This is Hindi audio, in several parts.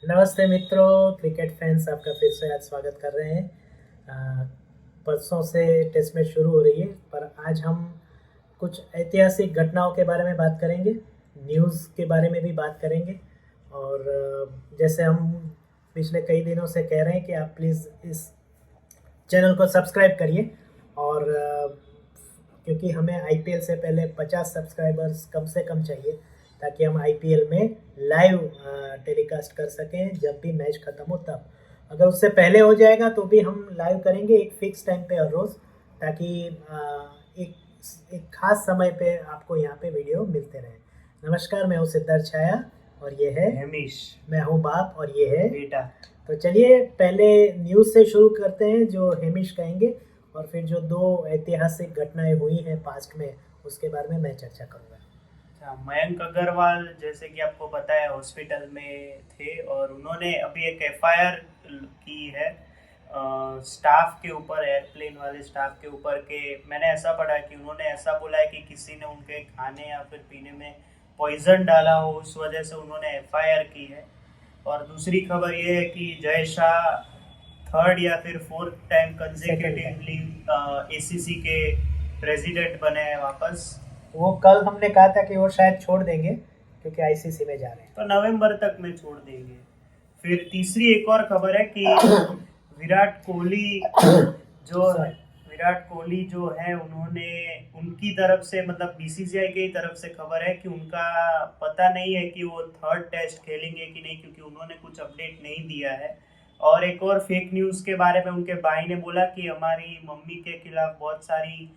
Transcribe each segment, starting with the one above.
नमस्ते मित्रों, क्रिकेट फैंस आपका फिर से आज स्वागत कर रहे हैं। परसों से टेस्ट मैच शुरू हो रही है, पर आज हम कुछ ऐतिहासिक घटनाओं के बारे में बात करेंगे, न्यूज़ के बारे में भी बात करेंगे। और जैसे हम पिछले कई दिनों से कह रहे हैं कि आप प्लीज़ इस चैनल को सब्सक्राइब करिए। और क्योंकि हमें आईपीएल से पहले 50 सब्सक्राइबर्स कम से कम चाहिए, ताकि हम आईपीएल में लाइव टेलीकास्ट कर सकें जब भी मैच ख़त्म हो तब। अगर उससे पहले हो जाएगा तो भी हम लाइव करेंगे एक फ़िक्स टाइम पे हर रोज़, ताकि एक एक ख़ास समय पे आपको यहाँ पे वीडियो मिलते रहे। नमस्कार, मैं हूँ सिद्धार्थ छाया और ये है हेमिश। मैं हूँ बाप और ये है बेटा। तो चलिए पहले न्यूज़ से शुरू करते हैं जो हेमिश कहेंगे, और फिर जो दो ऐतिहासिक घटनाएं हुई हैं पास्ट में उसके बारे में मैं चर्चा करूँगा। अच्छा, मयंक अग्रवाल जैसे कि आपको पता है हॉस्पिटल में थे और उन्होंने अभी एक एफआईआर की है स्टाफ के ऊपर, एयरप्लेन वाले स्टाफ के ऊपर के। मैंने ऐसा पढ़ा कि उन्होंने ऐसा बोला है कि किसी ने उनके खाने या फिर पीने में पॉइजन डाला हो, उस वजह से उन्होंने एफआईआर की है। और दूसरी खबर ये है कि जय शाह थर्ड या फिर फोर्थ टाइम कंसेक्यूटिवली एसीसी के प्रेसिडेंट बने हैं वापस। वो कल हमने कहा था कि वो शायद छोड़ देंगे क्योंकि आईसीसी में जा रहे हैं। तो नवंबर तक में छोड़ देंगे। फिर तीसरी एक और खबर है कि विराट कोहली जो विराट कोहली जो है उन्होंने उनकी तरफ से मतलब बीसीसीआई की तरफ से खबर है कि उनका पता नहीं है कि वो थर्ड टेस्ट खेलेंगे कि नहीं, क्योंकि उन्होंने कुछ अपडेट नहीं दिया है। और एक और फेक न्यूज़ के बारे में उनके भाई ने बोला कि हमारी मम्मी के खिलाफ बहुत सारी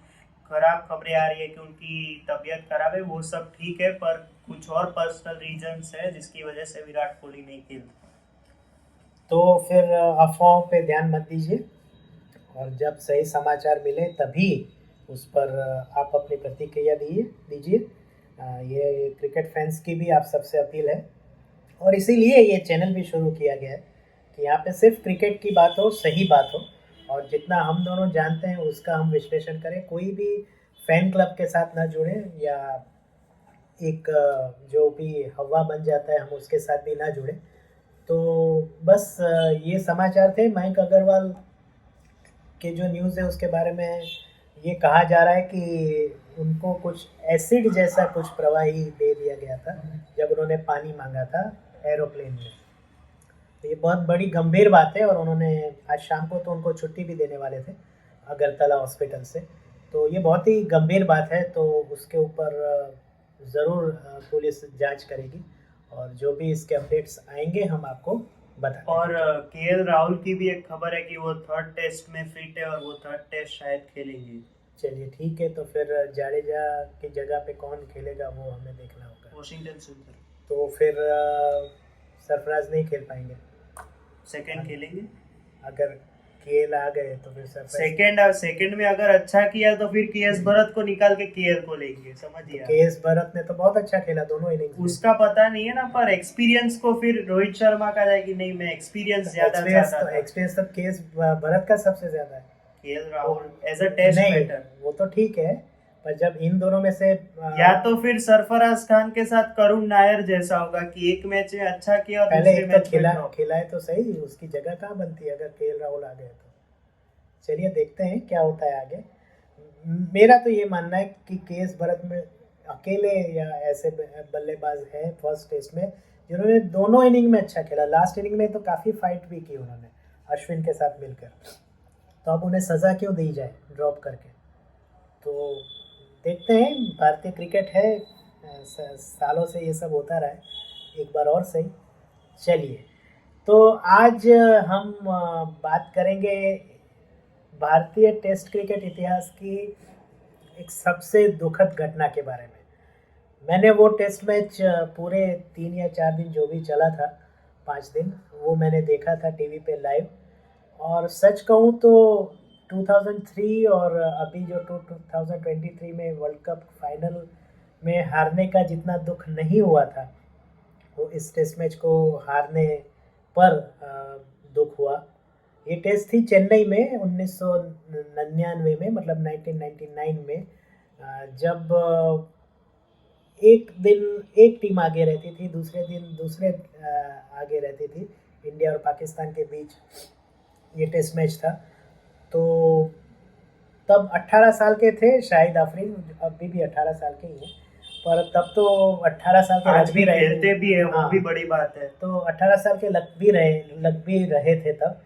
खराब खबरें आ रही है कि उनकी तबीयत खराब है। वो सब ठीक है, पर कुछ और पर्सनल रीजंस है जिसकी वजह से विराट कोहली नहीं खेलते। तो फिर अफवाहों पे ध्यान मत दीजिए, और जब सही समाचार मिले तभी उस पर आप अपनी प्रतिक्रिया दीजिए। ये क्रिकेट फैंस की भी आप सबसे अपील है, और इसीलिए ये चैनल भी शुरू किया गया है कि यहाँ पे सिर्फ क्रिकेट की बात हो, सही बात हो, और जितना हम दोनों जानते हैं उसका हम विश्लेषण करें। कोई भी फैन क्लब के साथ ना जुड़े, या एक जो भी हवा बन जाता है हम उसके साथ भी ना जुड़े। तो बस ये समाचार थे। मयंक अग्रवाल के जो न्यूज़ है उसके बारे में ये कहा जा रहा है कि उनको कुछ एसिड जैसा कुछ प्रवाही दे दिया गया था जब उन्होंने पानी मांगा था एरोप्लेन में। तो ये बहुत बड़ी गंभीर बात है, और उन्होंने आज शाम को तो उनको छुट्टी भी देने वाले थे अगरतला हॉस्पिटल से। तो ये बहुत ही गंभीर बात है, तो उसके ऊपर ज़रूर पुलिस जांच करेगी, और जो भी इसके अपडेट्स आएंगे हम आपको बताएंगे। और केएल राहुल की भी एक खबर है कि वो थर्ड टेस्ट में फिट है और वो थर्ड टेस्ट शायद खेलेंगे। चलिए ठीक है, तो फिर जाडेजा की जगह पे कौन खेलेगा वो हमें देखना होगा। वॉशिंगटन सुंदर तो फिर सरफराज नहीं खेल पाएंगे, सेकंड खेलेंगे। अगर केएल आ गए तो फिर सरफराज सेकंड में अगर अच्छा किया तो फिर केएस भरत को निकाल के केएल को लेंगे, समझिए। तो केएस भरत ने तो बहुत अच्छा खेला दोनों इनिंग्स में। उसका पता नहीं है ना, पर एक्सपीरियंस को फिर रोहित शर्मा का जाएगी। नहीं, मैं एक्सपीरियंस ज्यादा चाहता था। एक्सपीरियंस तो केएस भरत का सबसे ज्यादा है। KL Rahul as a test batter. वो तो ठीक है, पर जब इन दोनों में से या तो फिर सरफराज खान के साथ करुण नायर जैसा होगा कि एक मैच में अच्छा किया और पहले दूसरे मैच में खिलाए तो सही, उसकी जगह कहाँ बनती है अगर केएल राहुल आ गए तो। चलिए देखते हैं क्या होता है आगे। मेरा तो ये मानना है कि केएस भरत में अकेले या ऐसे बल्लेबाज हैं फर्स्ट टेस्ट में जिन्होंने दोनों इनिंग में अच्छा खेला। लास्ट इनिंग में तो काफ़ी फाइट भी की उन्होंने अश्विन के साथ मिलकर। तो अब उन्हें सज़ा क्यों दी जाए ड्रॉप करके। तो देखते हैं, भारतीय क्रिकेट है, सालों से ये सब होता रहा है, एक बार और सही। चलिए, तो आज हम बात करेंगे भारतीय टेस्ट क्रिकेट इतिहास की एक सबसे दुखद घटना के बारे में। मैंने वो टेस्ट मैच पूरे 3 या 4 दिन जो भी चला था, 5 दिन, वो मैंने देखा था टीवी पे लाइव। और सच कहूँ तो 2003 और अभी जो 2023 में वर्ल्ड कप फाइनल में हारने का जितना दुख नहीं हुआ था, वो इस टेस्ट मैच को हारने पर दुख हुआ। ये टेस्ट थी चेन्नई में 1999 में, मतलब 1999 में, जब एक दिन एक टीम आगे रहती थी, दूसरे दिन दूसरे आगे रहती थी। इंडिया और पाकिस्तान के बीच ये टेस्ट मैच था। तो तब 18 साल के थे शाहिद आफरीदी, अभी भी 18 साल के ही हैं, पर तब तो 18 साल के आज लग भी भी रहे थे। खेलते भी है, वो हाँ, भी बड़ी बात है। तो 18 साल के लग भी रहे थे तब।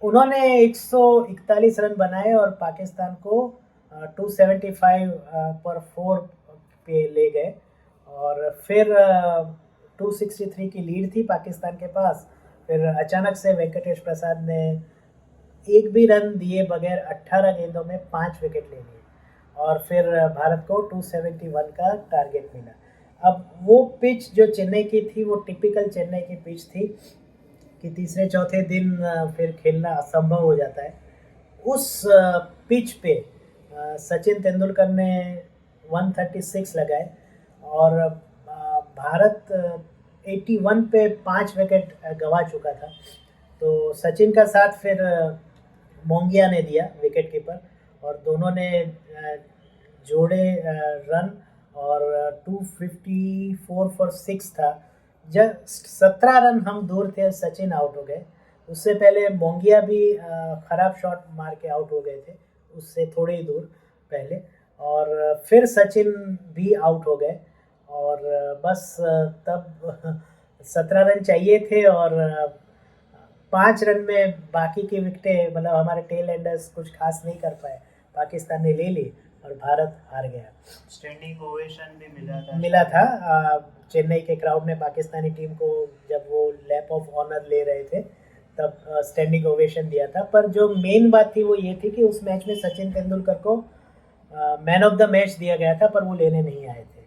उन्होंने 141 रन बनाए और पाकिस्तान को 275 पर 4 पे ले गए। और फिर 263 की लीड थी पाकिस्तान के पास। फिर अचानक से वेंकटेश प्रसाद ने एक भी रन दिए बगैर 18 गेंदों में 5 विकेट ले लिए और फिर भारत को 271 का टारगेट मिला। अब वो पिच जो चेन्नई की थी, वो टिपिकल चेन्नई की पिच थी कि तीसरे चौथे दिन फिर खेलना असंभव हो जाता है। उस पिच पे सचिन तेंदुलकर ने 136 लगाए और भारत 81 पे 5 विकेट गंवा चुका था। तो सचिन का साथ फिर मोंगिया ने दिया विकेट कीपर, और दोनों ने जोड़े रन, और 254 फॉर 6 था। जस्ट 17 रन हम दूर थे, सचिन आउट हो गए। उससे पहले मोंगिया भी खराब शॉट मार के आउट हो गए थे, उससे थोड़ी ही दूर पहले। और फिर सचिन भी आउट हो गए और बस तब 17 रन चाहिए थे और 5 रन में बाकी की विकेटें, मतलब हमारे टेल एंडर्स कुछ खास नहीं कर पाए, पाकिस्तान ने ले ली और भारत हार गया। स्टैंडिंग ओवेशन भी मिला था चेन्नई के क्राउड ने पाकिस्तानी टीम को, जब वो लैप ऑफ ऑनर ले रहे थे तब स्टैंडिंग ओवेशन दिया था। पर जो मेन बात थी वो ये थी कि उस मैच में सचिन तेंदुलकर को मैन ऑफ द मैच दिया गया था, पर वो लेने नहीं आए थे।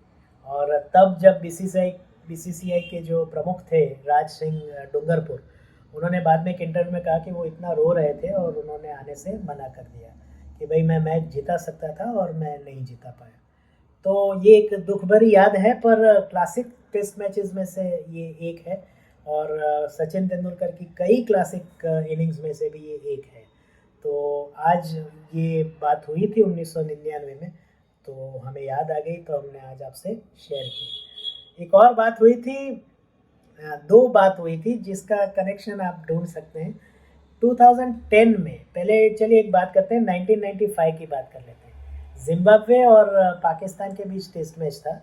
और तब जब बीसीसीआई के जो प्रमुख थे राज सिंह डूंगरपुर, उन्होंने बाद में एक इंटरव्यू में कहा कि वो इतना रो रहे थे और उन्होंने आने से मना कर दिया कि भाई मैं मैच जीता सकता था और मैं नहीं जीता पाया। तो ये एक दुख भरी याद है, पर क्लासिक टेस्ट मैचेस में से ये एक है और सचिन तेंदुलकर की कई क्लासिक इनिंग्स में से भी ये एक है। तो आज ये बात हुई थी 1999 में, तो हमें याद आ गई, तो हमने आज आपसे शेयर की। एक और बात हुई थी, दो बात हुई थी जिसका कनेक्शन आप ढूंढ सकते हैं 2010 में। पहले चलिए एक बात करते हैं, 1995 की बात कर लेते हैं। जिम्बाब्वे और पाकिस्तान के बीच टेस्ट मैच था।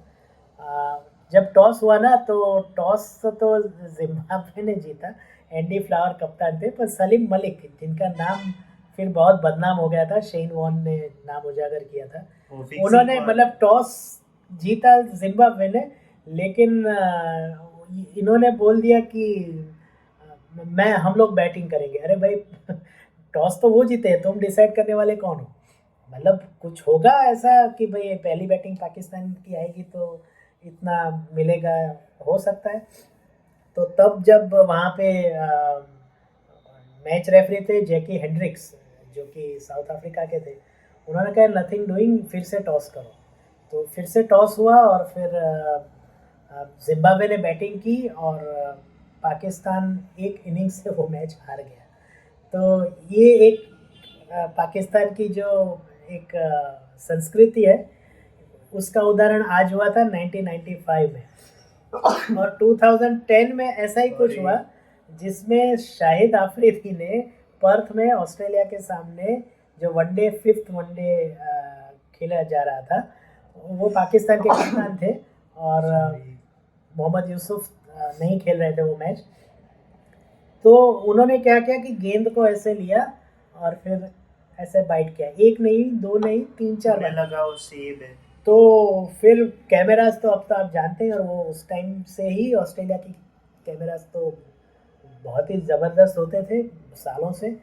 जब टॉस हुआ ना, तो टॉस तो जिम्बाब्वे ने जीता, एंडी फ्लावर कप्तान थे, पर सलीम मलिक, जिनका नाम फिर बहुत बदनाम हो गया था, शेन वॉर्न ने नाम उजागर किया था, उन्होंने मतलब टॉस जीता जिम्बाब्वे ने, लेकिन इन्होंने बोल दिया कि हम लोग बैटिंग करेंगे। अरे भाई टॉस तो वो जीते, तुम डिसाइड करने वाले कौन हो? मतलब कुछ होगा ऐसा कि भाई पहली बैटिंग पाकिस्तान की आएगी तो इतना मिलेगा, हो सकता है। तो तब जब वहाँ पे मैच रेफरी थे जैकी हेंड्रिक्स, जो कि साउथ अफ्रीका के थे, उन्होंने कहा नथिंग डूइंग, फिर से टॉस करो। तो फिर से टॉस हुआ और फिर जिम्बाब्वे ने बैटिंग की और पाकिस्तान एक इनिंग से वो मैच हार गया। तो ये एक पाकिस्तान की जो एक संस्कृति है, उसका उदाहरण आज हुआ था 1995 में। और 2010 में ऐसा ही कुछ हुआ जिसमें शाहिद आफरीदी ने पर्थ में ऑस्ट्रेलिया के सामने जो वनडे 5th वनडे खेला जा रहा था, वो पाकिस्तान के कप्तान थे और मोहम्मद यूसुफ नहीं खेल रहे थे वो मैच। तो उन्होंने क्या किया कि गेंद को ऐसे लिया और फिर ऐसे बाइट किया, एक नहीं, दो नहीं, 3-4 बार लगा, वो सेब है। तो फिर कैमरास तो अब तो आप जानते हैं, और वो उस टाइम से ही ऑस्ट्रेलिया की कैमरास तो बहुत ही ज़बरदस्त होते थे सालों से,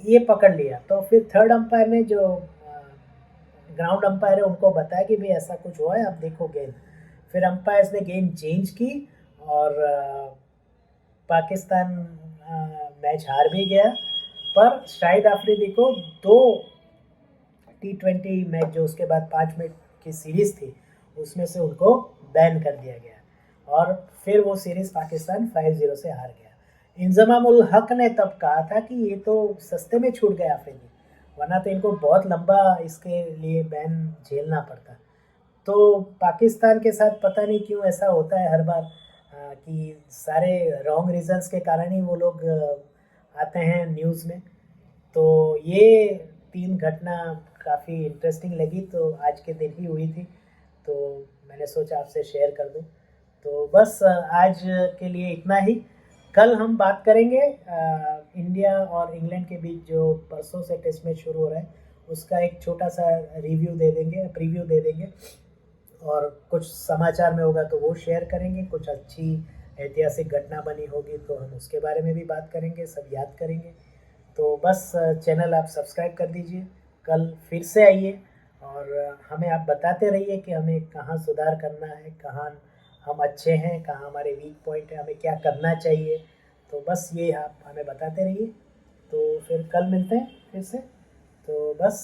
ये पकड़ लिया। तो फिर थर्ड अंपायर ने, जो ग्राउंड अंपायर है, उनको बताया कि भाई ऐसा कुछ हुआ है, आप देखो गेंद। फिर अंपायर्स ने गेंद चेंज की और पाकिस्तान मैच हार भी गया। पर शाहिद आफरीदी को 2 T20 मैच, जो उसके बाद 5 मैच की सीरीज़ थी, उसमें से उनको बैन कर दिया गया और फिर वो सीरीज़ पाकिस्तान 5-0 से हार गया। इंजमाम उल हक ने तब कहा था कि ये तो सस्ते में छूट गया आफरीदी, वरना तो इनको बहुत लंबा इसके लिए बैन झेलना पड़ता। तो पाकिस्तान के साथ पता नहीं क्यों ऐसा होता है हर बार, कि सारे रॉन्ग रीजंस के कारण ही वो लोग आते हैं न्यूज़ में। तो ये 3 घटना काफ़ी इंटरेस्टिंग लगी, तो आज के दिन ही हुई थी, तो मैंने सोचा आपसे शेयर कर दूं। तो बस आज के लिए इतना ही। कल हम बात करेंगे इंडिया और इंग्लैंड के बीच जो परसों से टेस्ट मैच शुरू हो रहा है उसका एक छोटा सा रिव्यू दे देंगे, प्रीव्यू दे देंगे, और कुछ समाचार में होगा तो वो शेयर करेंगे, कुछ अच्छी ऐतिहासिक घटना बनी होगी तो हम उसके बारे में भी बात करेंगे, सब याद करेंगे। तो बस चैनल आप सब्सक्राइब कर दीजिए, कल फिर से आइए और हमें आप बताते रहिए कि हमें कहाँ सुधार करना है, कहाँ हम अच्छे हैं, कहाँ हमारे वीक पॉइंट है, हमें क्या करना चाहिए। तो बस ये आप हमें बताते रहिए। तो फिर कल मिलते हैं फिर से। तो बस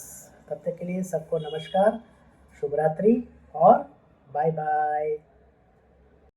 तब तक के लिए सबको नमस्कार, शुभ रात्रि और बाय बाय।